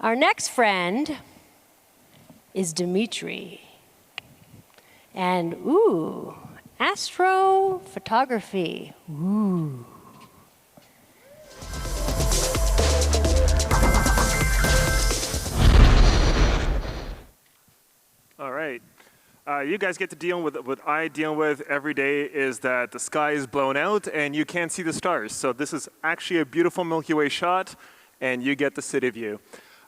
Our next friend is Dmitri. And ooh, astrophotography. Ooh. All right. You guys get to deal with what I deal with every day is that the sky is blown out and you can't see the stars. So this is actually a beautiful Milky Way shot, and you get the city view.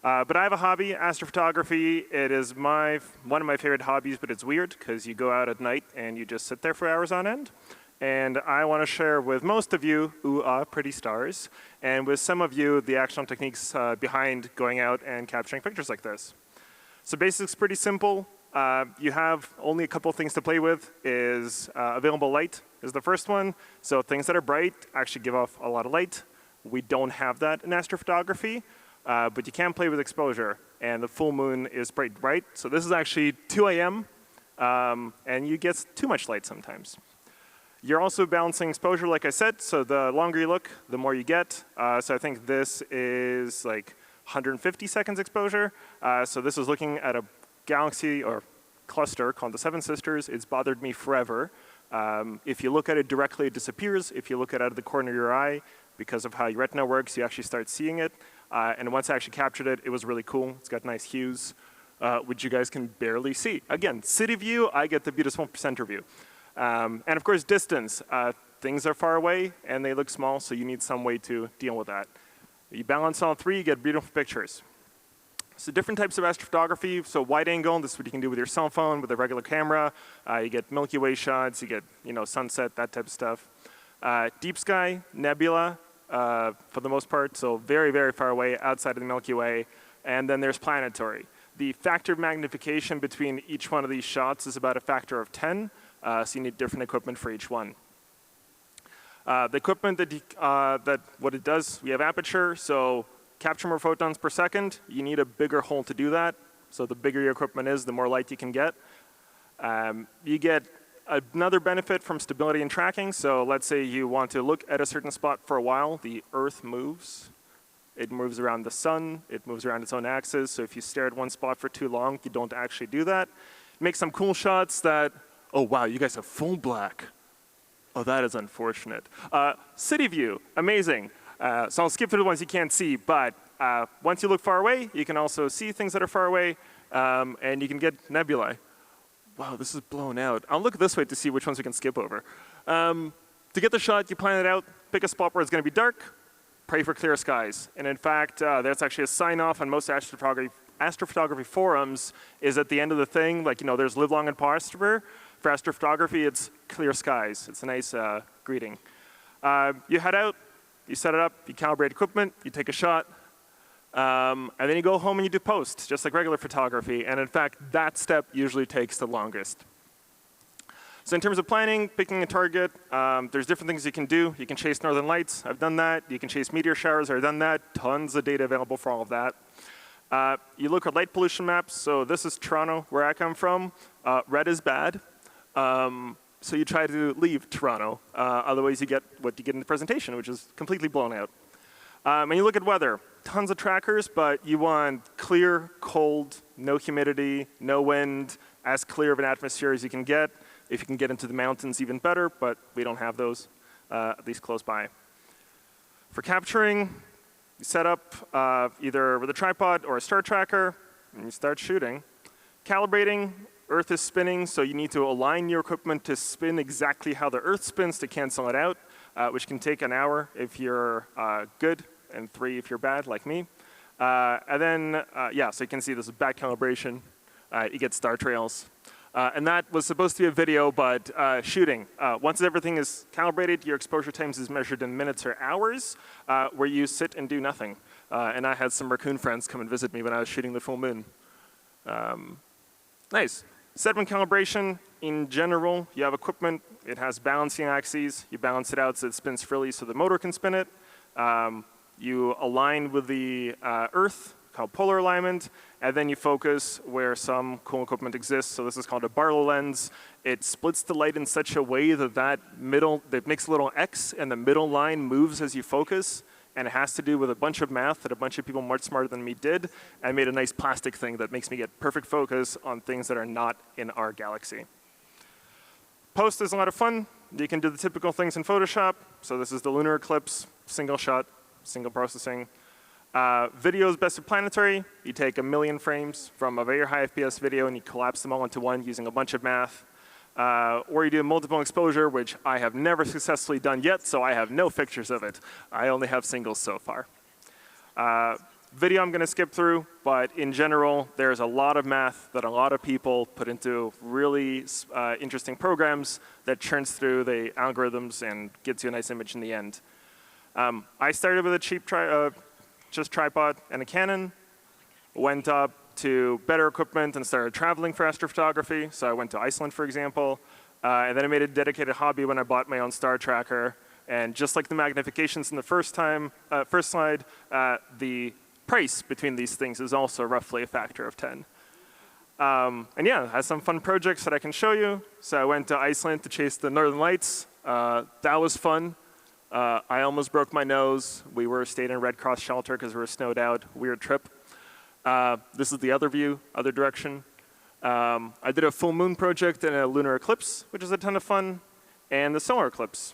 But I have a hobby, astrophotography. It is one of my favorite hobbies, but it's weird because you go out at night and you just sit there for hours on end. And I want to share with most of you, pretty stars, and with some of you, the actual techniques behind going out and capturing pictures like this. So basic's pretty simple. You have only a couple things to play with. Available light is the first one. So things that are bright actually give off a lot of light. We don't have that in astrophotography. But you can play with exposure, and the full moon is bright. So this is actually 2 a.m., and you get too much light sometimes. You're also balancing exposure, like I said, so the longer you look, the more you get. So I think this is like 150 seconds exposure. So this is looking at a galaxy or cluster called the Seven Sisters. It's bothered me forever. If you look at it directly, it disappears. If you look at it out of the corner of your eye, because of how your retina works, you actually start seeing it. And once I actually captured it, it was really cool. It's got nice hues, which you guys can barely see. Again, city view, I get the beautiful center view. And of course, distance. Things are far away, and they look small, so you need some way to deal with that. You balance all three, you get beautiful pictures. So different types of astrophotography. So wide angle, this is what you can do with your cell phone, with a regular camera. You get Milky Way shots, you get sunset, that type of stuff. Deep sky, nebula, for the most part, so very, very far away outside of the Milky Way. And then there's planetary. The factor of magnification between each one of these shots is about a factor of 10, so you need different equipment for each one. The equipment what it does, we have aperture, so capture more photons per second. You need a bigger hole to do that. So the bigger your equipment is, the more light you can get. You get another benefit from stability and tracking. So let's say you want to look at a certain spot for a while. The Earth moves. It moves around the sun. It moves around its own axis. So if you stare at one spot for too long, you don't actually do that. Make some cool shots that, oh wow, you guys have full black. Oh, that is unfortunate. City view, amazing. So I'll skip through the ones you can't see, but once you look far away, you can also see things that are far away, and you can get nebulae. Wow, this is blown out. I'll look this way to see which ones we can skip over. To get the shot, you plan it out, pick a spot where it's going to be dark, pray for clear skies. And in fact, that's actually a sign-off on most astrophotography forums, is at the end of the thing, like, there's live long and prosper. For astrophotography, it's clear skies. It's a nice greeting. You head out, you set it up, you calibrate equipment, you take a shot, and then you go home and you do post, just like regular photography. And in fact, that step usually takes the longest. So in terms of planning, picking a target, there's different things you can do. You can chase northern lights. I've done that. You can chase meteor showers. I've done that. Tons of data available for all of that. You look at light pollution maps. So this is Toronto, where I come from. Red is bad. So you try to leave Toronto. Otherwise, you get what you get in the presentation, which is completely blown out. And you look at weather. Tons of trackers, but you want clear, cold, no humidity, no wind, as clear of an atmosphere as you can get. If you can get into the mountains, even better, but we don't have those, at least close by. For capturing, you set up either with a tripod or a star tracker, and you start shooting. Calibrating, Earth is spinning, so you need to align your equipment to spin exactly how the Earth spins to cancel it out, which can take an hour if you're good, and 3 if you're bad, like me. And then, so you can see this is bad calibration. You get star trails. And that was supposed to be a video, but shooting. Once everything is calibrated, your exposure times is measured in minutes or hours, where you sit and do nothing. And I had some raccoon friends come and visit me when I was shooting the full moon. Nice. Sediment calibration, in general, you have equipment. It has balancing axes. You balance it out so it spins freely so the motor can spin it. You align with the Earth, called polar alignment, and then you focus where some cool equipment exists. So this is called a Barlow lens. It splits the light in such a way that that makes a little X, and the middle line moves as you focus. and it has to do with a bunch of math that a bunch of people much smarter than me did, and made a nice plastic thing that makes me get perfect focus on things that are not in our galaxy. Post is a lot of fun. You can do the typical things in Photoshop. So this is the lunar eclipse, single shot, single processing. Video is best of planetary. You take 1 million frames from a very high FPS video and you collapse them all into one using a bunch of math. Or you do multiple exposure, which I have never successfully done yet, so I have no pictures of it. I only have singles so far. Video I'm going to skip through, but in general, there's a lot of math that a lot of people put into really interesting programs that churns through the algorithms and gets you a nice image in the end. I started with a cheap just tripod and a Canon, went up to better equipment and started traveling for astrophotography. So I went to Iceland, for example, and then I made a dedicated hobby when I bought my own star tracker. And just like the magnifications in the first slide, the price between these things is also roughly a factor of 10. And yeah, I have some fun projects that I can show you. So I went to Iceland to chase the northern lights. That was fun. I almost broke my nose. We stayed in a Red Cross shelter because we were snowed out. Weird trip. This is the other view, other direction. I did a full moon project and a lunar eclipse, which was a ton of fun, and the solar eclipse.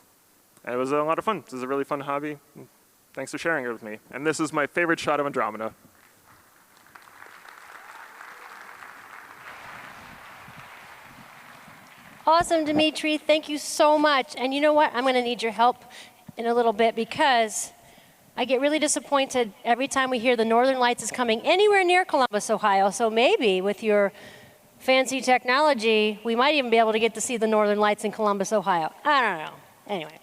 And it was a lot of fun. This is a really fun hobby. Thanks for sharing it with me. And this is my favorite shot of Andromeda. Awesome, Dmitri. Thank you so much. And you know what? I'm going to need your help in a little bit because I get really disappointed every time we hear the Northern Lights is coming anywhere near Columbus, Ohio. So maybe with your fancy technology, we might even be able to get to see the Northern Lights in Columbus, Ohio. I don't know. Anyway.